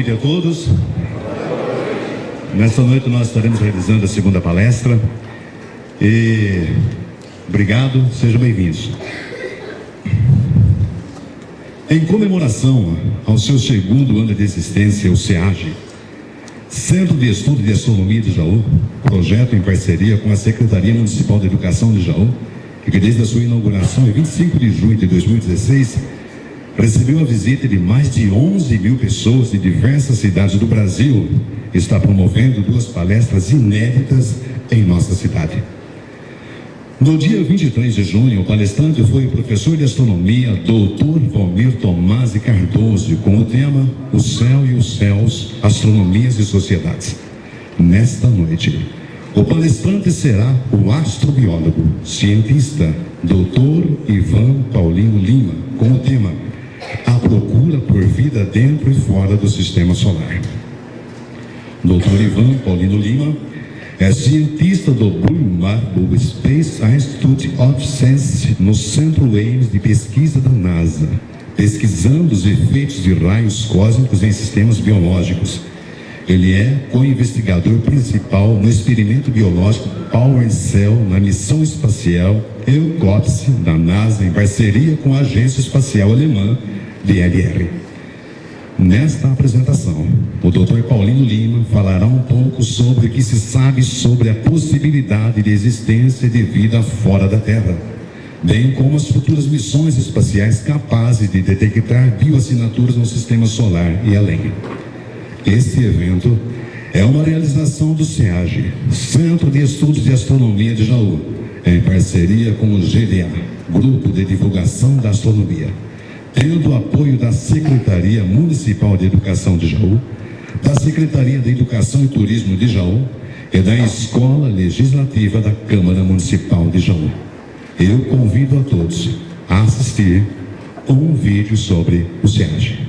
noite a todos. Nesta noite nós estaremos realizando a segunda palestra. E obrigado, sejam bem-vindos. Em comemoração ao seu segundo ano de existência, o SEAGE, Centro de Estudo de Astronomia de Jaú, projeto em parceria com a Secretaria Municipal de Educação de Jaú, e que desde a sua inauguração em 25 de junho de 2016, recebeu a visita de mais de 11 mil pessoas de diversas cidades do Brasil, está promovendo 2 palestras inéditas em nossa cidade. No dia 23 de junho, o palestrante foi o professor de astronomia, Dr. Valmir Tomasi Cardoso, com o tema O Céu e os Céus, Astronomias e Sociedades. Nesta noite, o palestrante será o astrobiólogo, cientista, Dr. Ivan Paulino Lima, com o tema A Procura por Vida Dentro e Fora do Sistema Solar. Dr. Ivan Paulino Lima é cientista do Blue Space Institute of Science no Centro Ames de Pesquisa da NASA, pesquisando os efeitos de raios cósmicos em sistemas biológicos. Ele é co-investigador principal no experimento biológico Power Cell na missão espacial EUCOPS da NASA, em parceria com a Agência Espacial Alemã, DLR. Nesta apresentação, o Dr. Paulino Lima falará um pouco sobre o que se sabe sobre a possibilidade de existência de vida fora da Terra, bem como as futuras missões espaciais capazes de detectar bioassinaturas no sistema solar e além. Este evento é uma realização do SEAGE, Centro de Estudos de Astronomia de Jaú, em parceria com o GDA, Grupo de Divulgação da Astronomia, tendo o apoio da Secretaria Municipal de Educação de Jaú, da Secretaria de Educação e Turismo de Jaú e da Escola Legislativa da Câmara Municipal de Jaú. Eu convido a todos a assistir um vídeo sobre o SEAGE.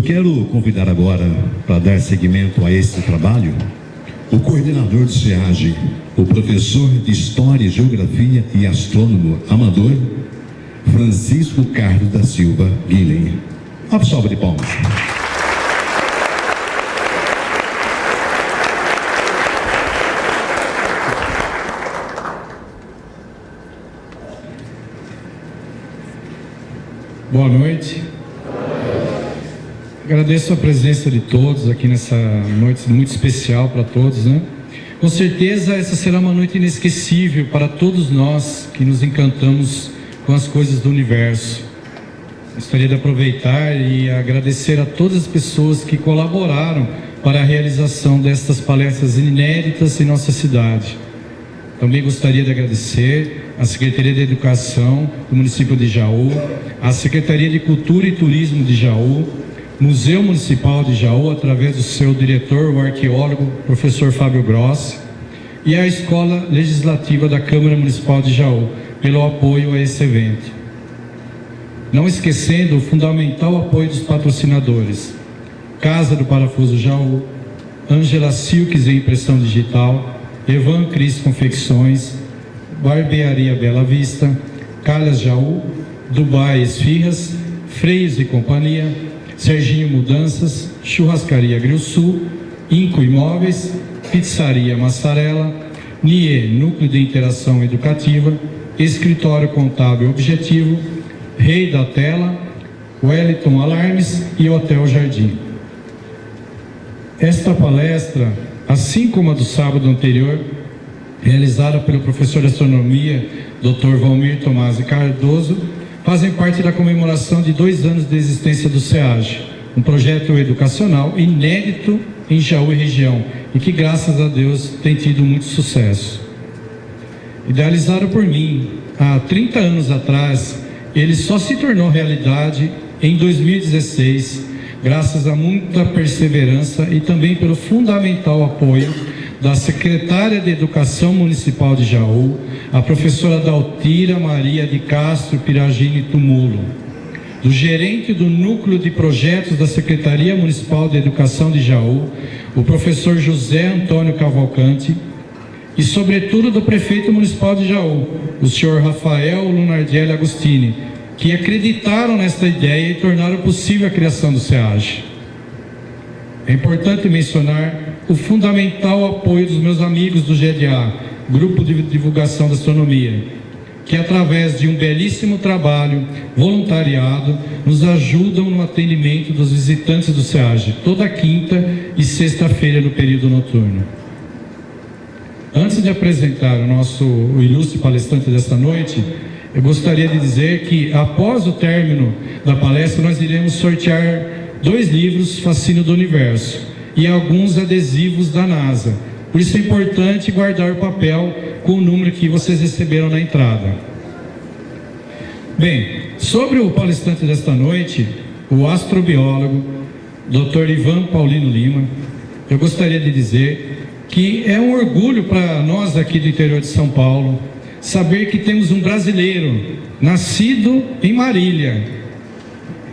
Eu quero convidar agora, para dar seguimento a esse trabalho, o coordenador do SEAGE, o professor de História, Geografia e astrônomo amador, Francisco Carlos da Silva Guilhem. Uma salva de palmas. Boa noite. Agradeço a presença de todos aqui nessa noite muito especial para todos, né? Com certeza essa será uma noite inesquecível para todos nós que nos encantamos com as coisas do universo. Gostaria de aproveitar e agradecer a todas as pessoas que colaboraram para a realização destas palestras inéditas em nossa cidade. Também gostaria de agradecer à Secretaria de Educação do município de Jaú, à Secretaria de Cultura e Turismo de Jaú, Museu Municipal de Jaú, através do seu diretor, o arqueólogo, professor Fábio Grossi, e à Escola Legislativa da Câmara Municipal de Jaú, pelo apoio a esse evento. Não esquecendo o fundamental apoio dos patrocinadores: Casa do Parafuso Jaú, Ângela Silks e Impressão Digital, Evan Cris Confecções, Barbearia Bela Vista, Calhas Jaú, Dubai Esfirras, Freios e Companhia, Serginho Mudanças, Churrascaria Grill Sul, Inco Imóveis, Pizzaria Massarela, NIE Núcleo de Interação Educativa, Escritório Contábil Objetivo, Rei da Tela, Wellington Alarmes e Hotel Jardim. Esta palestra, assim como a do sábado anterior, realizada pelo professor de astronomia, Dr. Valmir Tomasi Cardoso, fazem parte da comemoração de 2 anos de existência do SEAGE, um projeto educacional inédito em Jaú e região, e que, graças a Deus, tem tido muito sucesso. Idealizado por mim há 30 anos atrás, ele só se tornou realidade em 2016, graças a muita perseverança e também pelo fundamental apoio da secretária de Educação Municipal de Jaú, a professora Daltira Maria de Castro Piragini Tumulo, do gerente do Núcleo de Projetos da Secretaria Municipal de Educação de Jaú, o professor José Antônio Cavalcante, e sobretudo do prefeito municipal de Jaú, o senhor Rafael Lunardelli Agostini, que acreditaram nesta ideia e tornaram possível a criação do SEAGE. É importante mencionar o fundamental apoio dos meus amigos do GDA, Grupo de Divulgação da Astronomia, que através de um belíssimo trabalho voluntariado nos ajudam no atendimento dos visitantes do SEAGE, toda quinta e sexta-feira no período noturno. Antes de apresentar o ilustre palestrante desta noite, eu gostaria de dizer que, após o término da palestra, nós iremos sortear 2 livros Fascínio do Universo e alguns adesivos da NASA. Por isso é importante guardar o papel com o número que vocês receberam na entrada. Bem, sobre o palestrante desta noite, o astrobiólogo Dr. Ivan Paulino Lima, eu gostaria de dizer que é um orgulho para nós aqui do interior de São Paulo saber que temos um brasileiro nascido em Marília,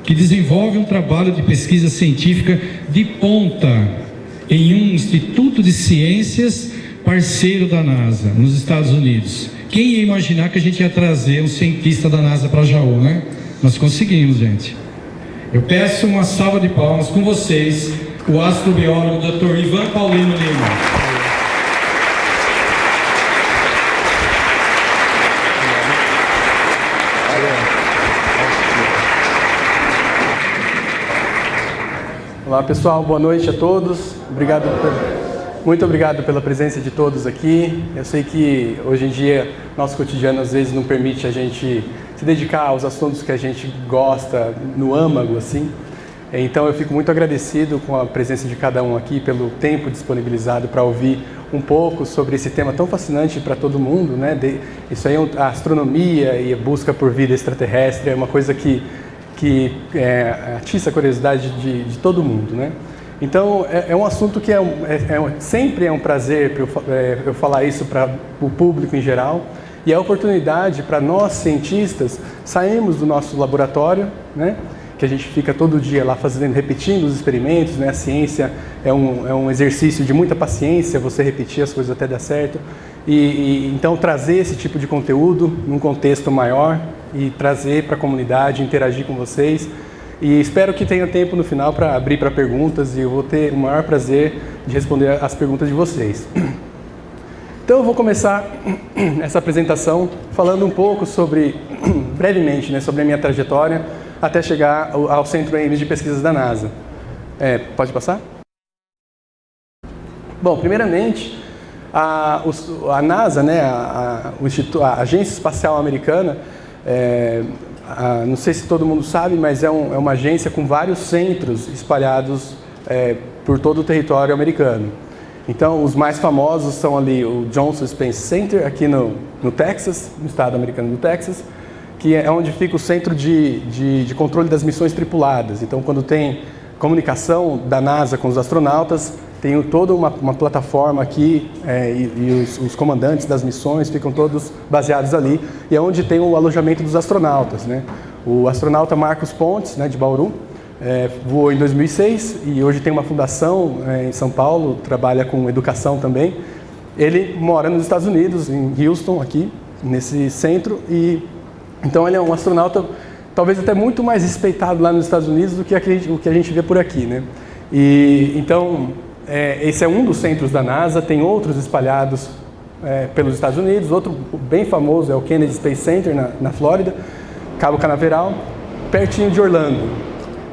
que desenvolve um trabalho de pesquisa científica de ponta em um instituto de ciências parceiro da NASA, nos Estados Unidos. Quem ia imaginar que a gente ia trazer um cientista da NASA para Jaú, né? Nós conseguimos, gente. Eu peço uma salva de palmas com vocês, o astrobiólogo Dr. Ivan Paulino Lima. Olá pessoal, boa noite a todos. Muito obrigado pela presença de todos aqui. Eu sei que hoje em dia nosso cotidiano às vezes não permite a gente se dedicar aos assuntos que a gente gosta no âmago, assim. Então eu fico muito agradecido com a presença de cada um aqui, pelo tempo disponibilizado para ouvir um pouco sobre esse tema tão fascinante para todo mundo, né? Isso aí é a astronomia e a busca por vida extraterrestre é uma coisa que atiça a curiosidade de todo mundo, né? Então, é um assunto que sempre é um prazer eu falar isso para o público em geral, e é a oportunidade para nós, cientistas, sairmos do nosso laboratório, né? que a gente fica todo dia lá repetindo os experimentos, né? A ciência é um exercício de muita paciência, você repetir as coisas até dar certo. Então trazer esse tipo de conteúdo num contexto maior e trazer para a comunidade, interagir com vocês. E espero que tenha tempo no final para abrir para perguntas e eu vou ter o maior prazer de responder as perguntas de vocês. Então eu vou começar essa apresentação falando um pouco brevemente, né, sobre a minha trajetória até chegar ao Centro Ames de Pesquisas da NASA. Pode passar? Bom, primeiramente, a NASA, né, a Agência Espacial Americana, não sei se todo mundo sabe, mas é uma agência com vários centros espalhados por todo o território americano. Então, os mais famosos são ali o Johnson Space Center, aqui no Texas, no estado americano do Texas, que é onde fica o centro de controle das missões tripuladas. Então, quando tem comunicação da NASA com os astronautas, tem toda uma plataforma aqui e os comandantes das missões ficam todos baseados ali. E é onde tem o alojamento dos astronautas, né? O astronauta Marcos Pontes, né, de Bauru, voou em 2006 e hoje tem uma fundação em São Paulo, trabalha com educação também. Ele mora nos Estados Unidos, em Houston, aqui, nesse centro, e então ele é um astronauta talvez até muito mais respeitado lá nos Estados Unidos do que o que a gente vê por aqui, né? E então esse é um dos centros da NASA, tem outros espalhados pelos Estados Unidos. Outro bem famoso é o Kennedy Space Center na Flórida, Cabo Canaveral, pertinho de Orlando.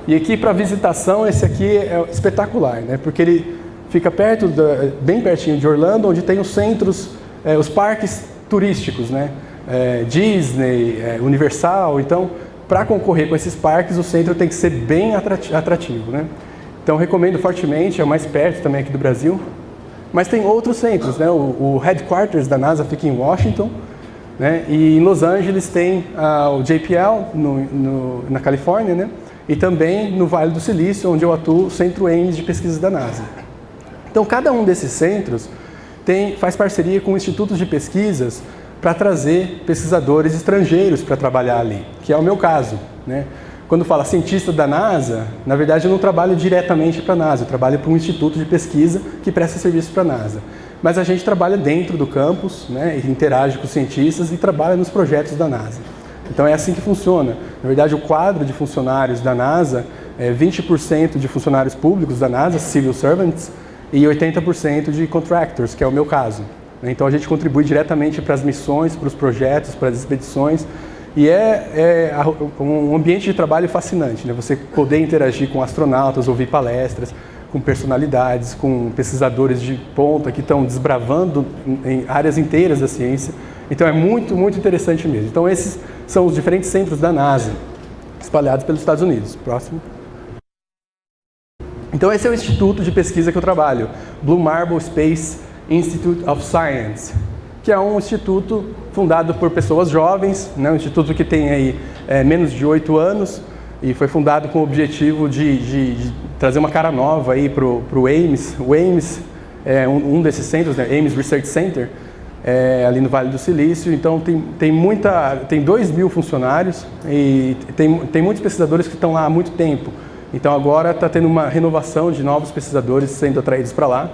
E aqui para visitação esse aqui é espetacular, né? Porque ele fica bem pertinho de Orlando, onde tem os centros, os parques turísticos, né? Disney, Universal. Então, para concorrer com esses parques, o centro tem que ser bem atrativo, né? Então, recomendo fortemente, é o mais perto também aqui do Brasil. Mas tem outros centros, né? O headquarters da NASA fica em Washington, né? E em Los Angeles tem o JPL, na Califórnia, né? E também no Vale do Silício, onde eu atuo, o Centro Ames de Pesquisas da NASA. Então, cada um desses centros faz parceria com institutos de pesquisas para trazer pesquisadores estrangeiros para trabalhar ali, que é o meu caso, né? Quando fala cientista da NASA, na verdade eu não trabalho diretamente para a NASA, eu trabalho para um instituto de pesquisa que presta serviço para a NASA. Mas a gente trabalha dentro do campus, né, e interage com os cientistas e trabalha nos projetos da NASA. Então é assim que funciona. Na verdade, o quadro de funcionários da NASA é 20% de funcionários públicos da NASA, civil servants, e 80% de contractors, que é o meu caso. Então a gente contribui diretamente para as missões, para os projetos, para as expedições. E um ambiente de trabalho fascinante, né? Você poder interagir com astronautas, ouvir palestras, com personalidades, com pesquisadores de ponta que estão desbravando em áreas inteiras da ciência. Então é muito, muito interessante mesmo. Então esses são os diferentes centros da NASA, espalhados pelos Estados Unidos. Próximo. Então esse é o instituto de pesquisa que eu trabalho, Blue Marble Space Institute of Science, que é um instituto fundado por pessoas jovens, né? Um instituto que tem aí menos de 8 anos e foi fundado com o objetivo de trazer uma cara nova aí para o Ames. O Ames é um desses centros, né? Ames Research Center, ali no Vale do Silício. Então tem 2.000 funcionários e tem muitos pesquisadores que estão lá há muito tempo. Então agora está tendo uma renovação de novos pesquisadores sendo atraídos para lá.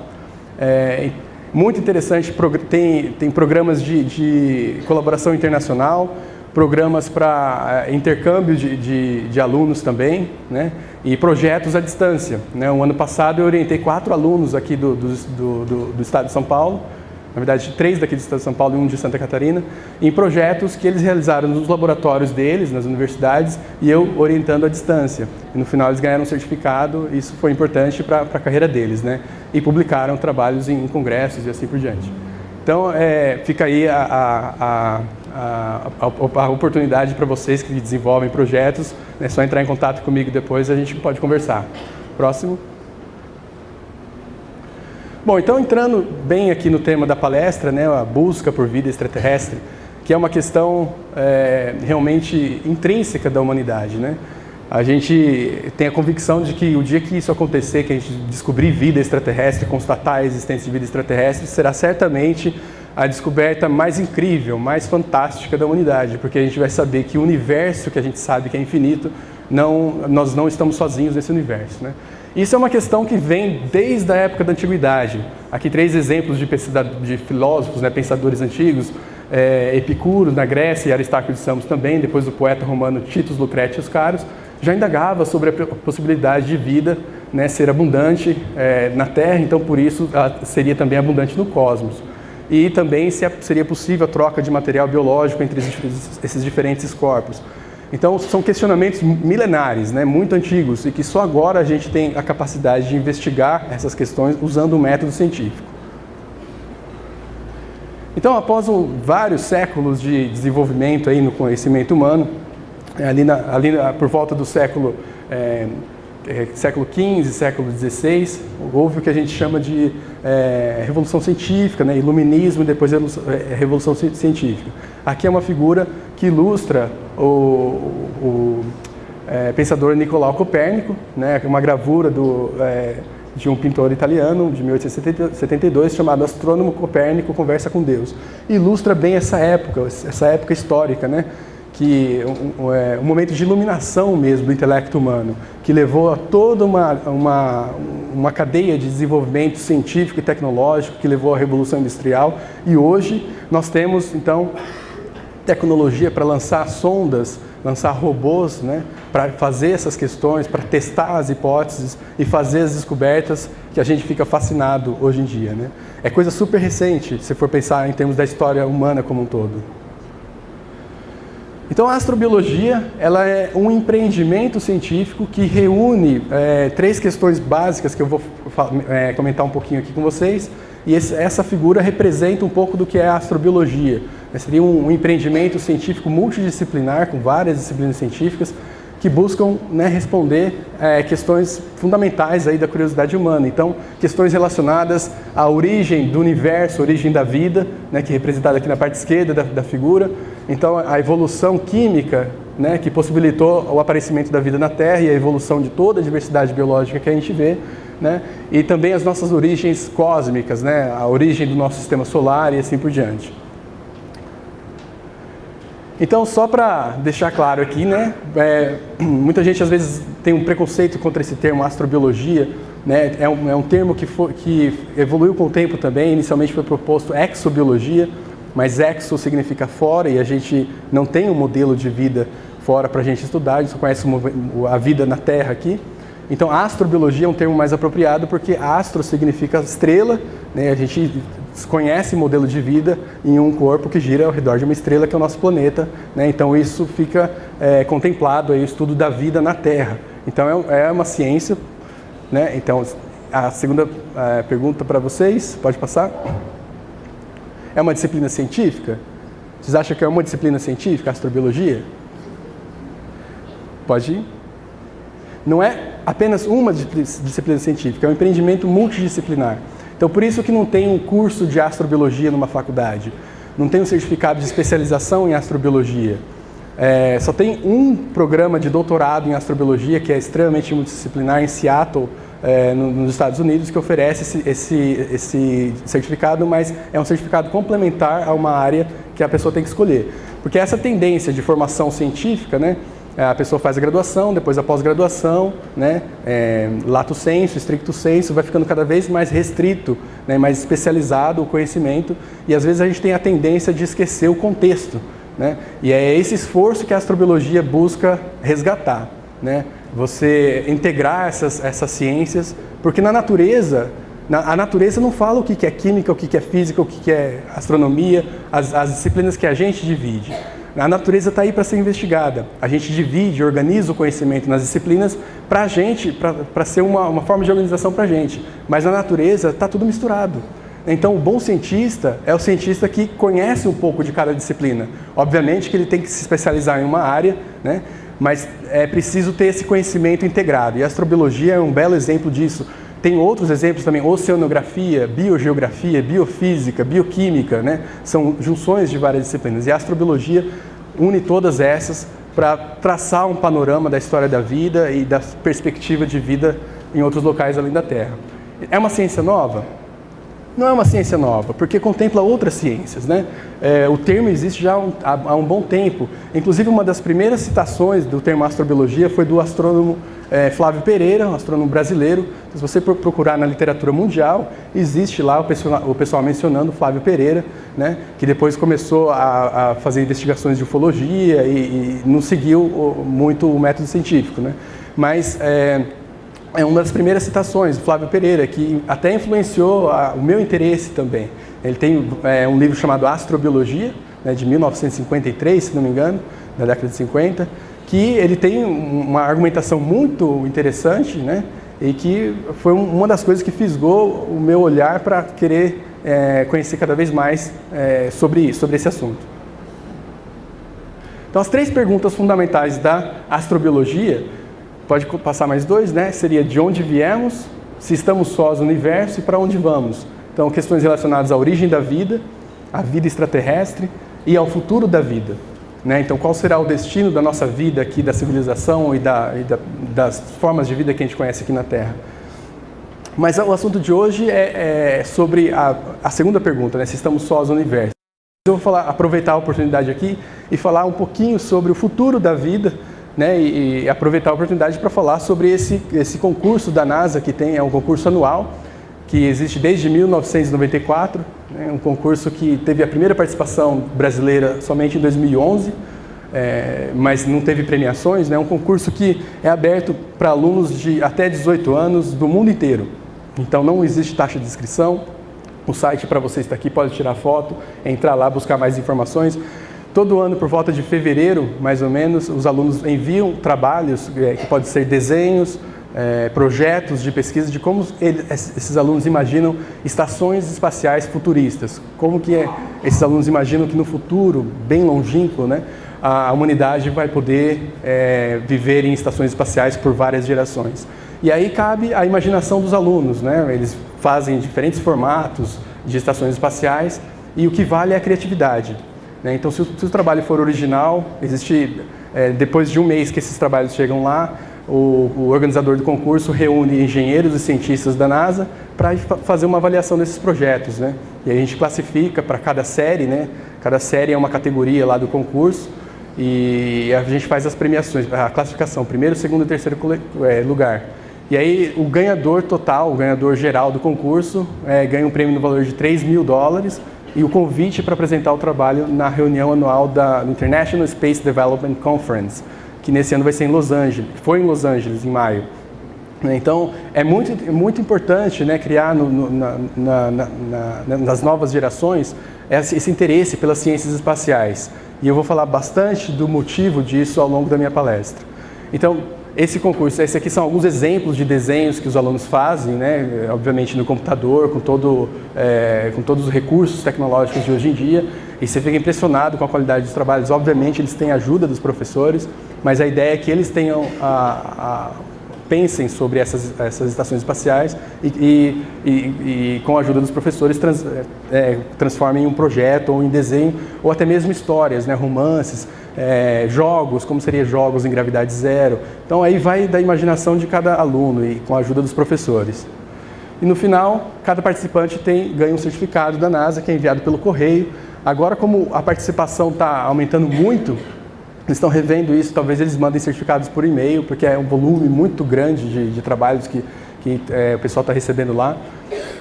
Muito interessante, tem programas de colaboração internacional, programas para intercâmbio de alunos também, né? E projetos à distância, né? O ano passado eu orientei 4 alunos aqui do estado de São Paulo, na verdade 3 daqui do estado de São Paulo e 1 de Santa Catarina, em projetos que eles realizaram nos laboratórios deles, nas universidades, e eu orientando à distância. E no final eles ganharam um certificado, e isso foi importante para a carreira deles, né? E publicaram trabalhos em congressos e assim por diante. Então, fica aí a oportunidade para vocês que desenvolvem projetos, é só entrar em contato comigo depois, a gente pode conversar. Próximo. Bom, então entrando bem aqui no tema da palestra, né, a busca por vida extraterrestre, que é uma questão realmente intrínseca da humanidade, né? A gente tem a convicção de que o dia que isso acontecer, que a gente descobrir vida extraterrestre, constatar a existência de vida extraterrestre, será certamente a descoberta mais incrível, mais fantástica da humanidade, porque a gente vai saber que o universo que a gente sabe que é infinito nós não estamos sozinhos nesse universo, né? Isso é uma questão que vem desde a época da antiguidade. Aqui 3 exemplos de filósofos, né, pensadores antigos, Epicuro na Grécia e Aristarco de Samos também, depois o poeta romano Titus Lucretius Carus, já indagava sobre a possibilidade de vida, né, ser abundante na Terra, então por isso seria também abundante no cosmos. E também se seria possível a troca de material biológico entre esses diferentes corpos. Então são questionamentos milenares, né, muito antigos, e que só agora a gente tem a capacidade de investigar essas questões usando o método científico. Então, após vários séculos de desenvolvimento aí no conhecimento humano, por volta do século XV, século XVI, houve o que a gente chama de Revolução Científica, né, Iluminismo e depois Revolução Científica. Aqui é uma figura que ilustra o pensador Nicolau Copérnico, né, uma gravura de um pintor italiano de 1872 chamado Astrônomo Copérnico Conversa com Deus. Ilustra bem essa época histórica, né, que um momento de iluminação mesmo do intelecto humano, que levou a toda uma cadeia de desenvolvimento científico e tecnológico, que levou à Revolução Industrial. E hoje nós temos, então, tecnologia para lançar sondas, lançar robôs, né, para fazer essas questões, para testar as hipóteses e fazer as descobertas que a gente fica fascinado hoje em dia, né? É coisa super recente, se for pensar em termos da história humana como um todo. Então, a astrobiologia, ela é um empreendimento científico que reúne 3 questões básicas que eu vou comentar um pouquinho aqui com vocês. E essa figura representa um pouco do que é a astrobiologia. Seria um empreendimento científico multidisciplinar, com várias disciplinas científicas, que buscam, né, responder questões fundamentais aí da curiosidade humana. Então, questões relacionadas à origem do universo, a origem da vida, né, que é representada aqui na parte esquerda da figura. Então, a evolução química, né, que possibilitou o aparecimento da vida na Terra e a evolução de toda a diversidade biológica que a gente vê, né, e também as nossas origens cósmicas, né, a origem do nosso sistema solar e assim por diante. Então, só para deixar claro aqui, né, muita gente às vezes tem um preconceito contra esse termo astrobiologia, né, é um termo que evoluiu com o tempo também. Inicialmente foi proposto exobiologia, mas exo significa fora e a gente não tem um modelo de vida fora para a gente estudar, a gente só conhece a vida na Terra aqui. Então, astrobiologia é um termo mais apropriado porque astro significa estrela, né, a gente conhece modelo de vida em um corpo que gira ao redor de uma estrela, que é o nosso planeta, né? Então isso fica contemplado aí, o estudo da vida na Terra. Então é uma ciência, né? Então a segunda pergunta para vocês, pode passar? É uma disciplina científica? Vocês acham que é uma disciplina científica, a astrobiologia? Pode ir? Não é apenas uma disciplina científica, é um empreendimento multidisciplinar. Então, por isso que não tem um curso de astrobiologia numa faculdade, não tem um certificado de especialização em astrobiologia. Só tem um programa de doutorado em astrobiologia, que é extremamente multidisciplinar, em Seattle, nos Estados Unidos, que oferece esse certificado, mas é um certificado complementar a uma área que a pessoa tem que escolher. Porque essa tendência de formação científica, né, a pessoa faz a graduação, depois a pós-graduação, né, lato sensu, stricto sensu, vai ficando cada vez mais restrito, né, mais especializado o conhecimento, e às vezes a gente tem a tendência de esquecer o contexto, né, e é esse esforço que a astrobiologia busca resgatar, né, você integrar essas ciências, porque na natureza, a natureza não fala o que é química, o que é física, o que é astronomia, as disciplinas que a gente divide. A natureza está aí para ser investigada. A gente divide, organiza o conhecimento nas disciplinas para a gente, para ser uma forma de organização para a gente. Mas na natureza está tudo misturado. Então, o bom cientista é o cientista que conhece um pouco de cada disciplina. Obviamente que ele tem que se especializar em uma área, né? Mas é preciso ter esse conhecimento integrado. E a astrobiologia é um belo exemplo disso. Tem outros exemplos também, oceanografia, biogeografia, biofísica, bioquímica, né? São junções de várias disciplinas. E a astrobiologia une todas essas para traçar um panorama da história da vida e da perspectiva de vida em outros locais além da Terra. É uma ciência nova? não é uma ciência nova, porque contempla outras ciências, né? O termo existe já há um bom tempo. Inclusive, uma das primeiras citações do termo astrobiologia foi do astrônomo Flávio Pereira, um astrônomo brasileiro. Se você procurar na literatura mundial, existe lá o pessoal mencionando Flávio Pereira, né? Que depois começou a fazer investigações de ufologia e não seguiu muito o método científico, né? Mas é uma das primeiras citações, Flávio Pereira, que até influenciou o meu interesse também. Ele tem um livro chamado Astrobiologia, né, de 1953, se não me engano, da década de 50, que ele tem uma argumentação muito interessante, né, e que foi uma das coisas que fisgou o meu olhar para querer conhecer cada vez mais sobre esse assunto. Então, as 3 perguntas fundamentais da astrobiologia, pode passar mais 2, né? Seria de onde viemos, se estamos sós no universo e para onde vamos. Então, questões relacionadas à origem da vida, à vida extraterrestre e ao futuro da vida, né? Então, qual será o destino da nossa vida aqui, da civilização e das formas de vida que a gente conhece aqui na Terra. Mas o assunto de hoje é sobre a segunda pergunta, né? Se estamos sós no universo. Eu vou aproveitar a oportunidade aqui e falar um pouquinho sobre o futuro da vida, né, e aproveitar a oportunidade para falar sobre esse concurso da NASA, que é um concurso anual, que existe desde 1994, né, um concurso que teve a primeira participação brasileira somente em 2011, mas não teve premiações, né, um concurso que é aberto para alunos de até 18 anos do mundo inteiro. Então não existe taxa de inscrição, o site para você estar aqui pode tirar foto, entrar lá, buscar mais informações. Todo ano, por volta de fevereiro, mais ou menos, os alunos enviam trabalhos, que podem ser desenhos, projetos de pesquisa, de como esses alunos imaginam estações espaciais futuristas. Como que esses alunos imaginam que no futuro, bem longínquo, né, a humanidade vai poder viver em estações espaciais por várias gerações. E aí cabe a imaginação dos alunos, né? Eles fazem diferentes formatos de estações espaciais e o que vale é a criatividade. Então, se o trabalho for original, depois de um mês que esses trabalhos chegam lá, o organizador do concurso reúne engenheiros e cientistas da NASA para fazer uma avaliação desses projetos, né? E aí a gente classifica para cada série, né? Cada série é uma categoria lá do concurso e a gente faz as premiações, a classificação, primeiro, segundo e terceiro lugar. E aí o ganhador total, o ganhador geral do concurso, ganha um prêmio no valor de $3.000 e o convite para apresentar o trabalho na reunião anual da International Space Development Conference, que nesse ano vai ser em Los Angeles, foi em Los Angeles, em maio. Então, é muito importante, né, criar nas novas gerações esse interesse pelas ciências espaciais. E eu vou falar bastante do motivo disso ao longo da minha palestra. Então, esse concurso, esses aqui são alguns exemplos de desenhos que os alunos fazem, né, obviamente no computador, com todos os recursos tecnológicos de hoje em dia, e você fica impressionado com a qualidade dos trabalhos. Obviamente eles têm a ajuda dos professores, mas a ideia é que eles tenham pensem sobre essas estações espaciais e com a ajuda dos professores transformem em um projeto ou em desenho, ou até mesmo histórias, né, romances, jogos, como seriam jogos em gravidade zero. Então aí vai da imaginação de cada aluno e com a ajuda dos professores. E no final, cada participante ganha um certificado da NASA, que é enviado pelo correio. Agora, como a participação está aumentando muito, eles estão revendo isso, talvez eles mandem certificados por e-mail, porque é um volume muito grande de trabalhos que o pessoal está recebendo lá.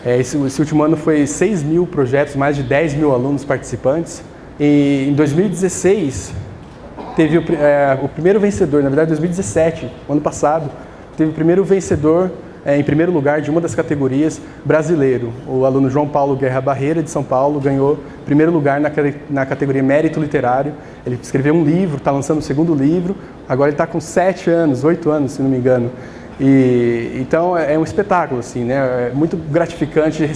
Esse último ano foi 6.000 projetos, mais de 10.000 alunos participantes. E em 2016, teve o primeiro vencedor, na verdade, em 2017, ano passado, teve o primeiro vencedor, em primeiro lugar, de uma das categorias, brasileiro. O aluno João Paulo Guerra Barreira, de São Paulo, ganhou primeiro lugar na categoria Mérito Literário. Ele escreveu um livro, está lançando o segundo livro, agora ele está com 7 anos, 8 anos, se não me engano. Então é um espetáculo, assim, né? É muito gratificante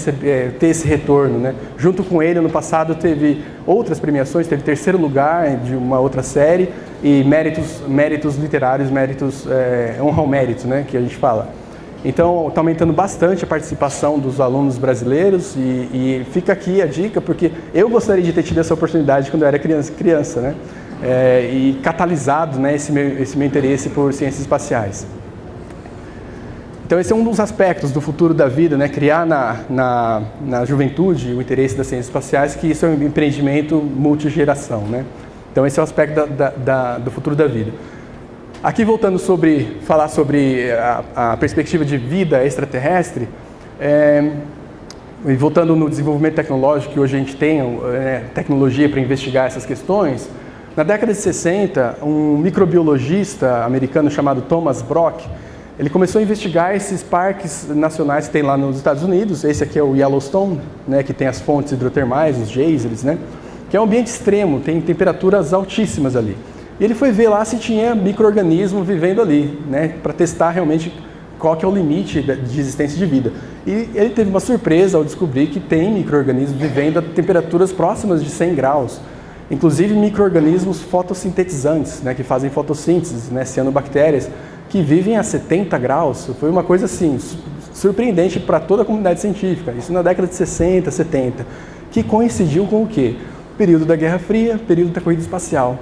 ter esse retorno, né? Junto com ele, ano passado, teve outras premiações, teve terceiro lugar de uma outra série e méritos literários, honra ao mérito, né? Que a gente fala. Então, está aumentando bastante a participação dos alunos brasileiros e fica aqui a dica, porque eu gostaria de ter tido essa oportunidade quando eu era criança, né? E catalisado, né, esse meu interesse por ciências espaciais. Então esse é um dos aspectos do futuro da vida, né? Criar na juventude o interesse das ciências espaciais, que isso é um empreendimento multigeração, né? Então esse é o aspecto do futuro da vida. Aqui voltando falar sobre a perspectiva de vida extraterrestre, e voltando no desenvolvimento tecnológico, que hoje a gente tem tecnologia para investigar essas questões, na década de 60, um microbiologista americano chamado Thomas Brock, ele começou a investigar esses parques nacionais que tem lá nos Estados Unidos. Esse aqui é o Yellowstone, né, que tem as fontes hidrotermais, os geysers, né, que é um ambiente extremo, tem temperaturas altíssimas ali. E ele foi ver lá se tinha micro-organismo vivendo ali, né, para testar realmente qual que é o limite de existência de vida. E ele teve uma surpresa ao descobrir que tem micro-organismos vivendo a temperaturas próximas de 100 graus. Inclusive micro-organismos fotossintetizantes, né, que fazem fotossíntese, né, cianobactérias, que vivem a 70 graus. Foi uma coisa assim, surpreendente para toda a comunidade científica. Isso na década de 60, 70, que coincidiu com o quê? Período da Guerra Fria, período da corrida espacial.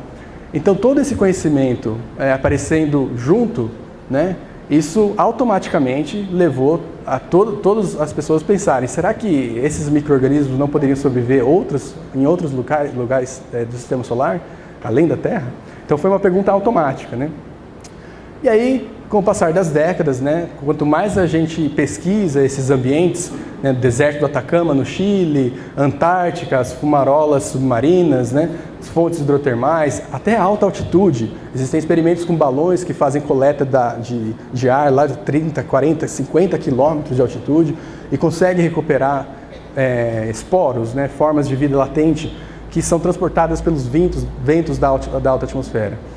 Então todo esse conhecimento aparecendo junto, né, isso automaticamente levou a todas as pessoas pensarem, será que esses micro-organismos não poderiam sobreviver em outros lugares do Sistema Solar, além da Terra? Então foi uma pergunta automática, né? E aí, com o passar das décadas, né, quanto mais a gente pesquisa esses ambientes, né, deserto do Atacama no Chile, Antártica, as fumarolas submarinas, né, as fontes hidrotermais, até alta altitude, existem experimentos com balões que fazem coleta de ar lá de 30, 40, 50 quilômetros de altitude e conseguem recuperar esporos, né, formas de vida latente que são transportadas pelos ventos da alta atmosfera.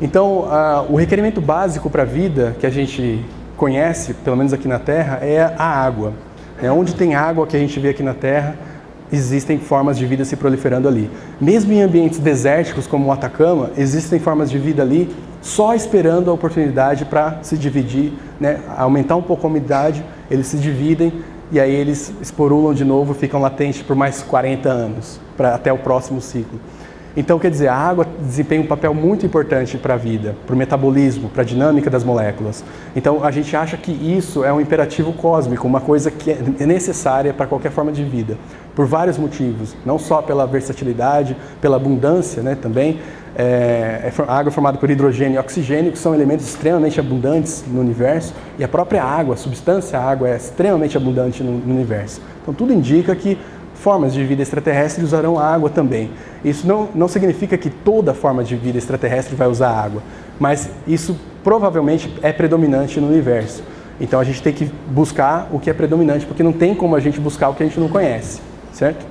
Então, o requerimento básico para a vida que a gente conhece, pelo menos aqui na Terra, é a água. Onde tem água que a gente vê aqui na Terra, existem formas de vida se proliferando ali. Mesmo em ambientes desérticos como o Atacama, existem formas de vida ali só esperando a oportunidade para se dividir, né? Aumentar um pouco a umidade, eles se dividem e aí eles esporulam de novo, ficam latentes por mais 40 anos, até o próximo ciclo. Então, quer dizer, a água desempenha um papel muito importante para a vida, para o metabolismo, para a dinâmica das moléculas. Então, a gente acha que isso é um imperativo cósmico, uma coisa que é necessária para qualquer forma de vida, por vários motivos, não só pela versatilidade, pela abundância, né, também. A água é formada por hidrogênio e oxigênio, que são elementos extremamente abundantes no universo, e a própria água, a substância água, é extremamente abundante no universo. Então, tudo indica que formas de vida extraterrestre usarão a água também. Isso não significa que toda forma de vida extraterrestre vai usar água, mas isso provavelmente é predominante no universo. Então a gente tem que buscar o que é predominante, porque não tem como a gente buscar o que a gente não conhece, certo?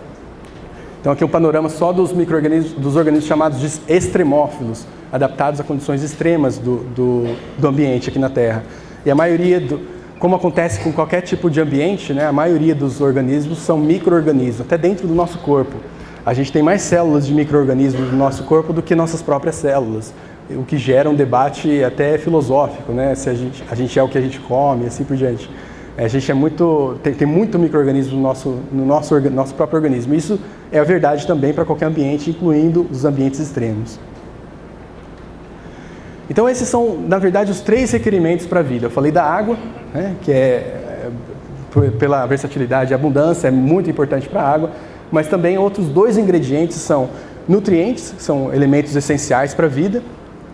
Então aqui é um panorama só dos micro-organismos, dos organismos chamados de extremófilos, adaptados a condições extremas do ambiente aqui na Terra. E a maioria como acontece com qualquer tipo de ambiente, né, a maioria dos organismos são micro-organismos, até dentro do nosso corpo. A gente tem mais células de micro-organismos no nosso corpo do que nossas próprias células, o que gera um debate até filosófico, né, se a gente é o que a gente come, assim por diante. A gente tem muito micro-organismo no nosso próprio organismo. Isso é a verdade também para qualquer ambiente, incluindo os ambientes extremos. Então esses são, na verdade, os 3 requerimentos para a vida. Eu falei da água, né, que pela versatilidade e abundância, é muito importante para a água, mas também outros 2 ingredientes são nutrientes, que são elementos essenciais para a vida,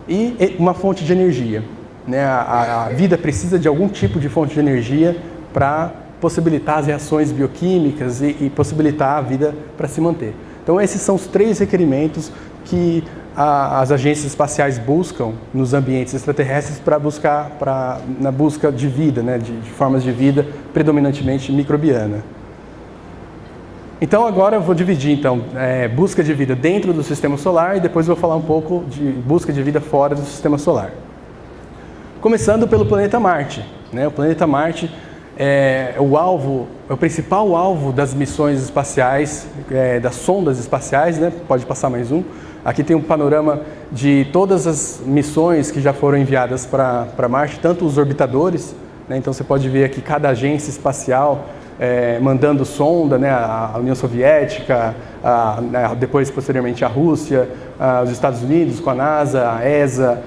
e uma fonte de energia. Né? A vida precisa de algum tipo de fonte de energia para possibilitar as reações bioquímicas e possibilitar a vida para se manter. Então esses são os 3 requerimentos que as agências espaciais buscam nos ambientes extraterrestres na busca de vida, né, de formas de vida predominantemente microbiana. Então agora eu vou dividir busca de vida dentro do Sistema Solar e depois eu vou falar um pouco de busca de vida fora do Sistema Solar. Começando pelo planeta Marte. Né? O planeta Marte é o principal alvo das missões espaciais, das sondas espaciais, né? Pode passar mais um. Aqui tem um panorama de todas as missões que já foram enviadas para Marte, tanto os orbitadores, né? Então você pode ver aqui cada agência espacial mandando sonda, né? A União Soviética, depois posteriormente a Rússia, os Estados Unidos com a NASA, a ESA,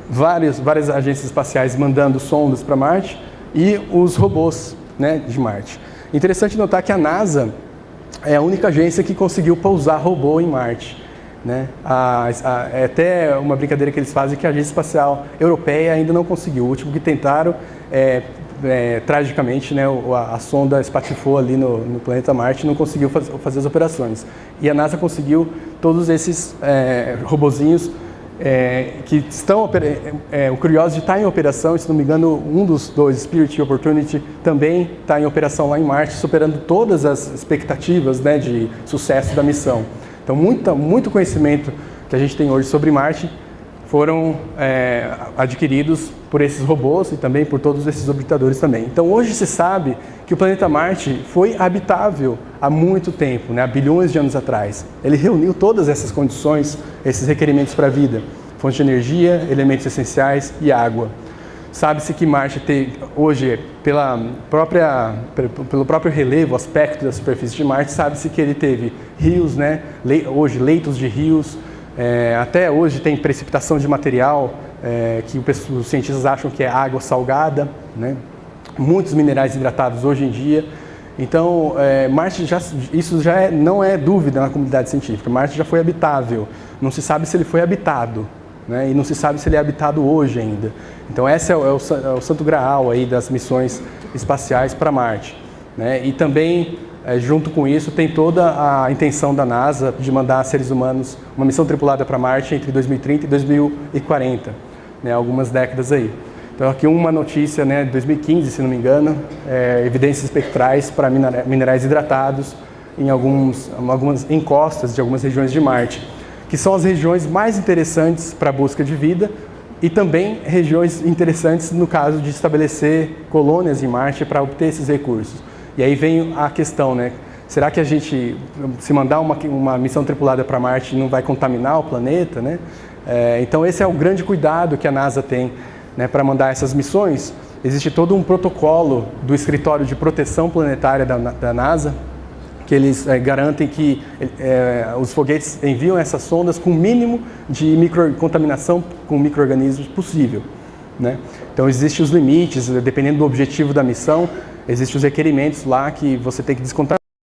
várias agências espaciais mandando sondas para Marte. e os robôs, né, de Marte. Interessante notar que a NASA é a única agência que conseguiu pousar robô em Marte, né? É até uma brincadeira que eles fazem que a Agência Espacial Europeia ainda não conseguiu. O último que tentaram, tragicamente, né, a sonda espatifou ali no planeta Marte e não conseguiu fazer as operações. E a NASA conseguiu todos esses robozinhos que estão... o Curiosity está em operação, se não me engano, um dos dois, Spirit e Opportunity, também está em operação lá em Marte, superando todas as expectativas, né, de sucesso da missão. Então, muito conhecimento que a gente tem hoje sobre Marte foram adquiridos por esses robôs e também por todos esses orbitadores também. Então, hoje se sabe que o planeta Marte foi habitável há muito tempo, né, há bilhões de anos atrás. Ele reuniu todas essas condições, esses requerimentos para a vida: fonte de energia, elementos essenciais e água. Sabe-se que Marte tem, hoje, pelo próprio relevo, aspecto da superfície de Marte, sabe-se que ele teve rios, né, hoje leitos de rios, até hoje tem precipitação de material, que os cientistas acham que é água salgada, né, muitos minerais hidratados hoje em dia. Então, Marte isso já não é dúvida na comunidade científica. Marte já foi habitável, não se sabe se ele foi habitado, né, e não se sabe se ele é habitado hoje ainda. Então, esse é o santo graal aí das missões espaciais para Marte, né? E também, junto com isso, tem toda a intenção da NASA de mandar seres humanos, uma missão tripulada para Marte entre 2030 e 2040, né, algumas décadas aí. Então, aqui uma notícia, né, de 2015, se não me engano, evidências espectrais para minerais hidratados em algumas encostas de algumas regiões de Marte, que são as regiões mais interessantes para a busca de vida e também regiões interessantes no caso de estabelecer colônias em Marte para obter esses recursos. E aí vem a questão, né? Será que a gente, se mandar uma missão tripulada para Marte, não vai contaminar o planeta, né? Então esse é o grande cuidado que a NASA tem, né, para mandar essas missões. Existe todo um protocolo do Escritório de Proteção Planetária da NASA, que eles garantem que os foguetes enviam essas sondas com o mínimo de contaminação com micro-organismos possível, né? Então, existem os limites, dependendo do objetivo da missão, existem os requerimentos lá que você tem que descontaminar